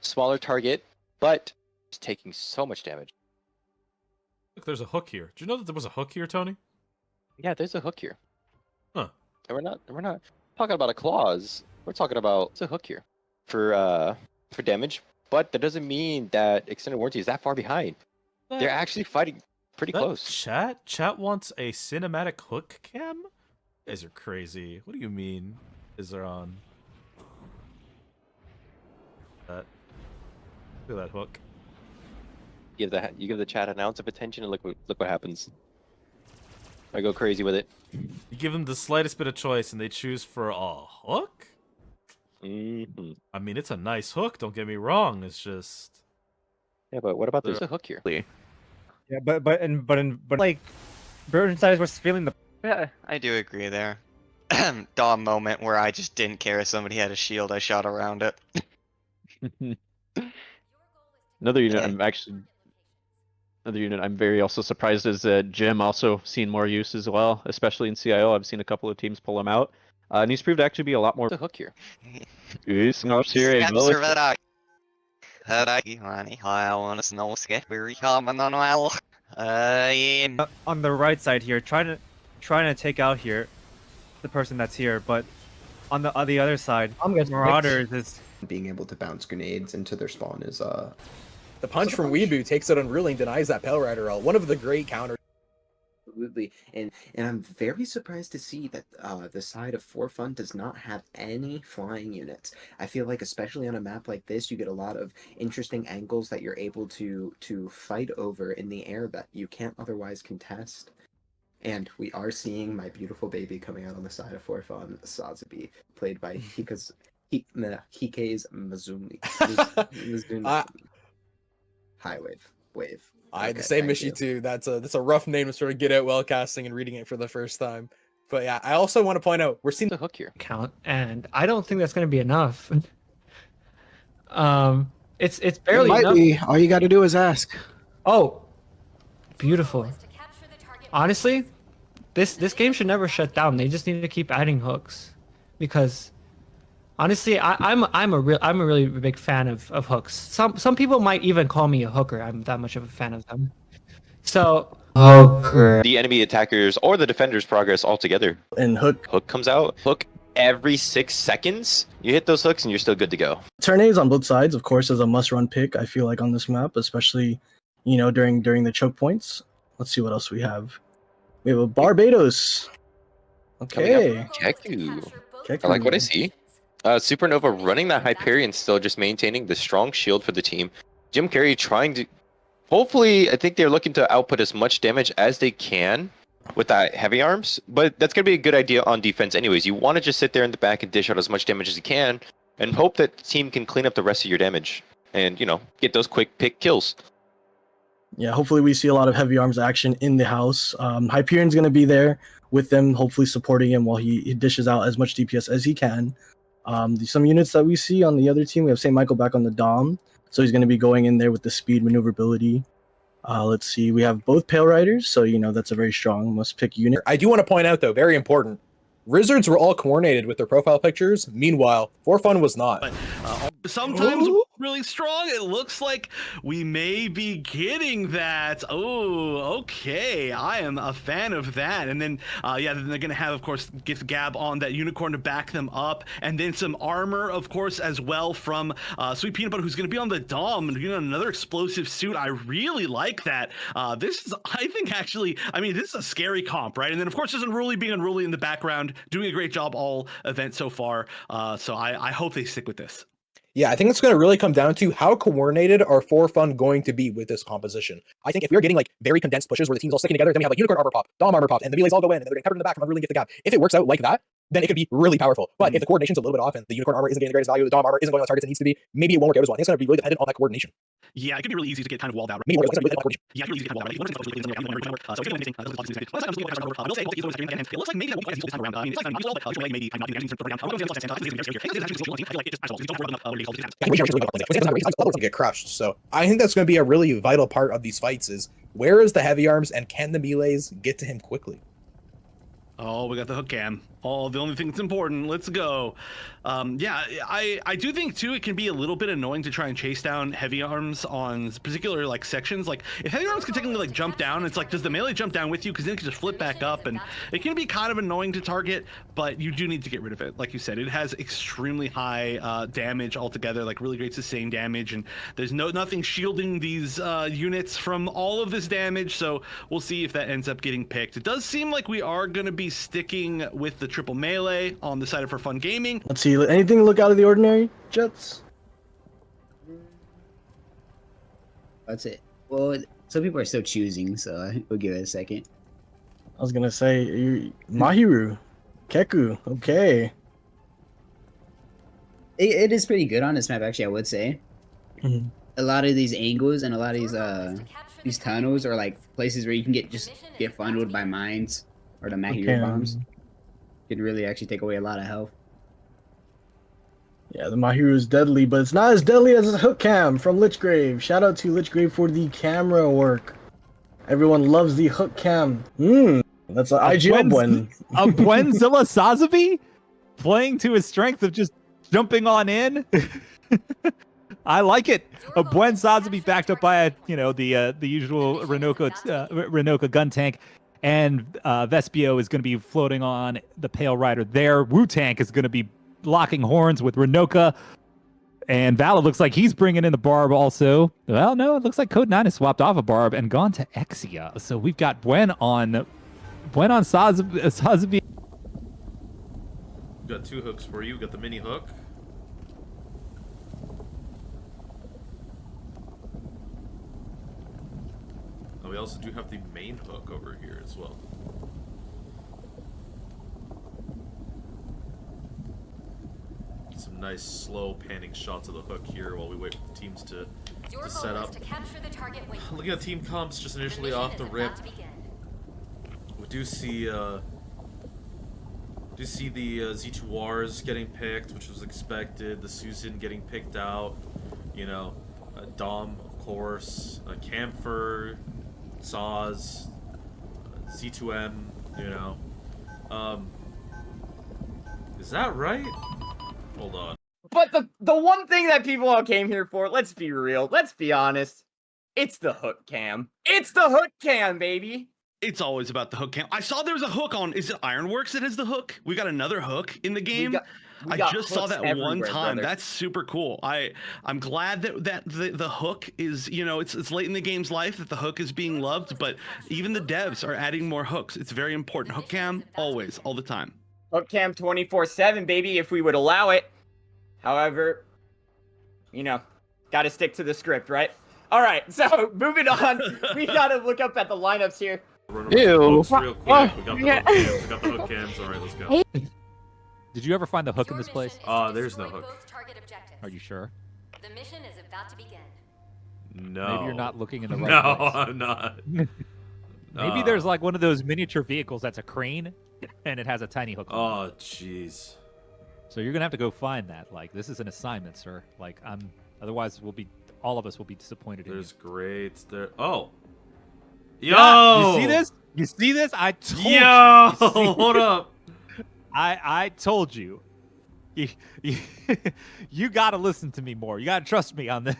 smaller target, but it's taking so much damage. Look, there's a hook here. Did you know that there was a hook here, Tony? Yeah, there's a hook here. Huh. And we're not talking about a clause. We're talking about it's a hook here for damage. But that doesn't mean that extended warranty is that far behind. They're actually fighting pretty close. Chat wants a cinematic hook cam? You guys are crazy. What do you mean? Is there on? Look at that hook. You give the chat an ounce of attention and look what happens. I go crazy with it. You give them the slightest bit of choice and they choose for a hook? Mm-hmm. I mean, it's a nice hook, don't get me wrong. It's just... Yeah, but what about there's a hook here? Yeah, but like, Burnside was feeling the. Yeah, I do agree there. Dom moment where I just didn't care if somebody had a shield, I shot around it. Another unit I'm very also surprised is Jim also seen more use as well, especially in CIO. I've seen a couple of teams pull him out. And he's proved to actually be a lot more. The hook here. On the right side here, trying to take out here the person that's here, but on the other side, Marauders is being able to bounce grenades into their spawn is the punch from Weebu takes it unreal and denies that Pale Rider ult. One of the great counters. Absolutely, and I'm very surprised to see that the side of For Fun does not have any flying units. I feel like, especially on a map like this, you get a lot of interesting angles that you're able to fight over in the air that you can't otherwise contest. And we are seeing my beautiful baby coming out on the side of For Fun, Sazabi, played by Hike's Mizumi. High wave. I had the same issue too. That's a rough name to sort of get out while casting and reading it for the first time. But yeah, I also want to point out we're seeing the hook here. Count, and I don't think that's going to be enough. It's barely enough. Be. All you got to do is ask. Oh, beautiful. Honestly, this game should never shut down. They just need to keep adding hooks, because honestly, I'm a really big fan of hooks. Some people might even call me a hooker. I'm that much of a fan of them. So hooker. The enemy attackers or the defenders progress altogether. And hook comes out. Hook every 6 seconds. You hit those hooks and you're still good to go. Tornadoes on both sides, of course, is a must-run pick. I feel like on this map, especially during the choke points. Let's see what else we have. We have a Barbados. Okay. Keku. I like what I see. Supernova running that Hyperion still, just maintaining the strong shield for the team. Jim Carrey trying to... Hopefully, I think they're looking to output as much damage as they can with that heavy arms, but that's going to be a good idea on defense anyways. You want to just sit there in the back and dish out as much damage as you can and hope that the team can clean up the rest of your damage and, get those quick pick kills. Yeah, hopefully we see a lot of heavy arms action in the house. Hyperion's going to be there with them, hopefully supporting him while he dishes out as much DPS as he can. Some units that we see on the other team, we have St. Michael back on the Dom, so he's going to be going in there with the speed maneuverability. Let's see, we have both Pale Riders, so that's a very strong must-pick unit. I do want to point out, though, very important, Wizards were all coordinated with their profile pictures. Meanwhile, For Fun was not. But sometimes really strong. It looks like we may be getting that. Oh, okay. I am a fan of that. And then, yeah, then they're going to have, of course, Gift Gab on that Unicorn to back them up. And then some armor, of course, as well from Sweet Peanut Butter, who's going to be on the Dom and another explosive suit. I really like that. This is, I think, actually, I mean, this is a scary comp, right? And then, of course, there's Unruly being Unruly in the background, doing a great job all event so far. So I hope they stick with this. Yeah, I think it's going to really come down to how coordinated are For Fun going to be with this composition. I think if we're getting like very condensed pushes where the team's all sticking together, then we have like Unicorn armor pop, Dom armor pop, and the melees all go in, and they're getting covered in the back from Unruly and Gift the Gab. If it works out like that, then it could be really powerful. But if the coordination's a little bit off and the Unicorn armor isn't getting the greatest value, the Dom armor isn't going on targets it needs to be, maybe it won't work out as well. I think it's going to be really dependent on that coordination. Yeah, it could be really easy to get kind of walled out. Maybe it's going to be coordination. Yeah, it could be really easy to get walled out. It looks like maybe that won't this time around. I mean, it's like maybe get crushed. So I think that's going to be a really vital part of these fights is where is the heavy arms and can the melees get to him quickly? Oh, we got the hook cam. the only thing that's important. Let's go. Yeah, I do think too it can be a little bit annoying to try and chase down heavy arms on particular like sections. Like if heavy arms can technically like jump down, it's like does the melee jump down with you? Because then it can just flip back up, and it can be kind of annoying to target. But you do need to get rid of it. Like you said, it has extremely high damage altogether, like really great sustained damage, and there's nothing shielding these units from all of this damage. So we'll see if that ends up getting picked. It does seem like we are going to be sticking with the triple melee on the side of For Fun Gaming. Let's see. Anything look out of the ordinary, Jets? That's it. Well, some people are still choosing, so we'll give it a second. I was gonna say Mahiru, Keku. Okay. It is pretty good on this map, actually. I would say. Mm-hmm. A lot of these angles and a lot of these tunnels are like places where you can get funneled by mines or the Mahiru bombs. Can really actually take away a lot of health. Yeah, the Mahiru is deadly, but it's not as deadly as a hook cam from Lichgrave. Shout out to Lichgrave for the camera work. Everyone loves the hook cam. That's an IGL one. A Buenzilla Sazabi playing to his strength of just jumping on in. I like it. A Buen Sazabi backed up by the usual Renoka gun tank. And Vespio is going to be floating on the Pale Rider there. Wu-Tank is going to be locking horns with Renoka. And Vala looks like he's bringing in the Barb also. Well, no, it looks like Code 9 has swapped off a Barb and gone to Exia. So we've got Buen on Sazabi. We've got 2 hooks for you. We've got the mini hook. We also do have the main hook over here as well. Some nice slow panning shots of the hook here while we wait for the teams to set up. Looking at team comps just initially off the rip, we do see the Z2Rs getting picked, which was expected. The Susan getting picked out. Dom, of course, Camphor, Saz, Z2M, is that right? Hold on. But the one thing that people all came here for, let's be real, let's be honest, it's the hook cam. It's the hook cam, baby. It's always about the hook cam. I saw there was a hook on, is it Ironworks that has the hook? We got another hook in the game. I just saw that one time. Brother. That's super cool. I'm glad that the hook is, it's late in the game's life that the hook is being loved, but even the devs are adding more hooks. It's very important. Hook cam, always, all the time. Hook cam 24/7, baby, if we would allow it. However, gotta stick to the script, right? All right, so moving on. We gotta look up at the lineups here. Ew. Real quick. We got the hook cams. All right, let's go. Did you ever find the hook in this place? There's no hook. Are you sure? The mission is about to begin. No. Maybe you're not looking in the right place. No, I'm not. Maybe there's like one of those miniature vehicles that's a crane, and it has a tiny hook. Oh, jeez. So you're gonna have to go find that. Like, this is an assignment, sir. Like, otherwise all of us will be disappointed in you. There's great. Oh. Yo! Yeah, you see this? You see this? I told you. Yo! Hold up. I told you. You gotta listen to me more. You gotta trust me on this.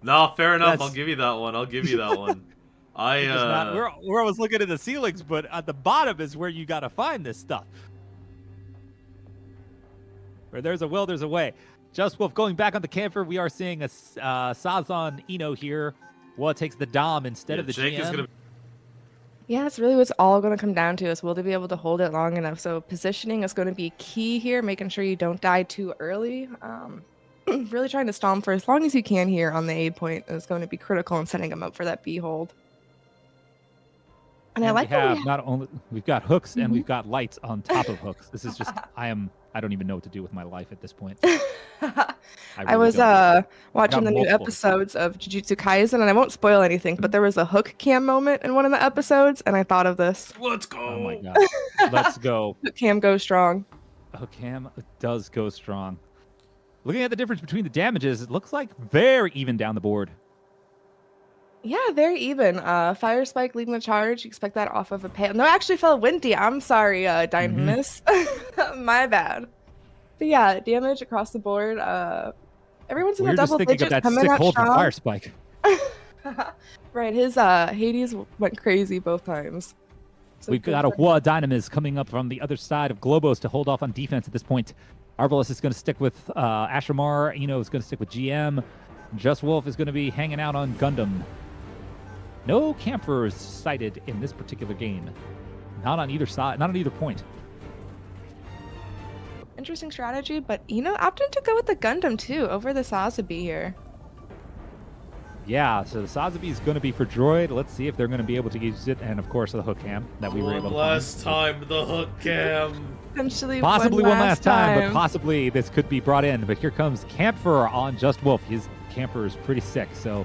No, fair enough. I'll give you that one. We're always looking at the ceilings, but at the bottom is where you gotta find this stuff. Where there's a will, there's a way. Just Wolf going back on the camper. We are seeing a Sazon Eno here. Well, it takes the Dom instead of the Jake GM. Is gonna... Yeah, that's really what's all going to come down to is will they be able to hold it long enough? So positioning is going to be key here, making sure you don't die too early. Really trying to stall them for as long as you can here on the A point is going to be critical in setting them up for that B hold. And I like we've got hooks and we've got lights on top of hooks. This is just I don't even know what to do with my life at this point. I was watching the new episodes of Jujutsu Kaisen, and I won't spoil anything, but there was a hook cam moment in one of the episodes, and I thought of this. Let's go! Oh my god. Let's go. Hook cam goes strong. Hook cam does go strong. Looking at the difference between the damages, it looks like very even down the board. Yeah, very even. Fire Spike leading the charge. You expect that off of a pale. No, actually fell Windy. I'm sorry, Dynamis. My bad. But yeah, damage across the board. Everyone's in We the were just double thinking of digits that coming sick out hold from strong. Fire Spike. Right, his Hades went crazy both times. So We've got a Hua Dynamis coming up from the other side of Globos to hold off on defense at this point. Arbalest is going to stick with Ashamar. Eno is going to stick with GM. Just Wolf is going to be hanging out on Gundam. No campers sighted in this particular game. Not on either side, not on either point. Interesting strategy, but opted to go with the Gundam too over the Sazabi here. Yeah, so the Sazabi is going to be for Droid. Let's see if they're going to be able to use it, and of course the hook cam that we were able to last time, the hook cam. Potentially possibly one last time, but possibly this could be brought in. But here comes Camphor on Just Wolf. His Camphor is pretty sick, so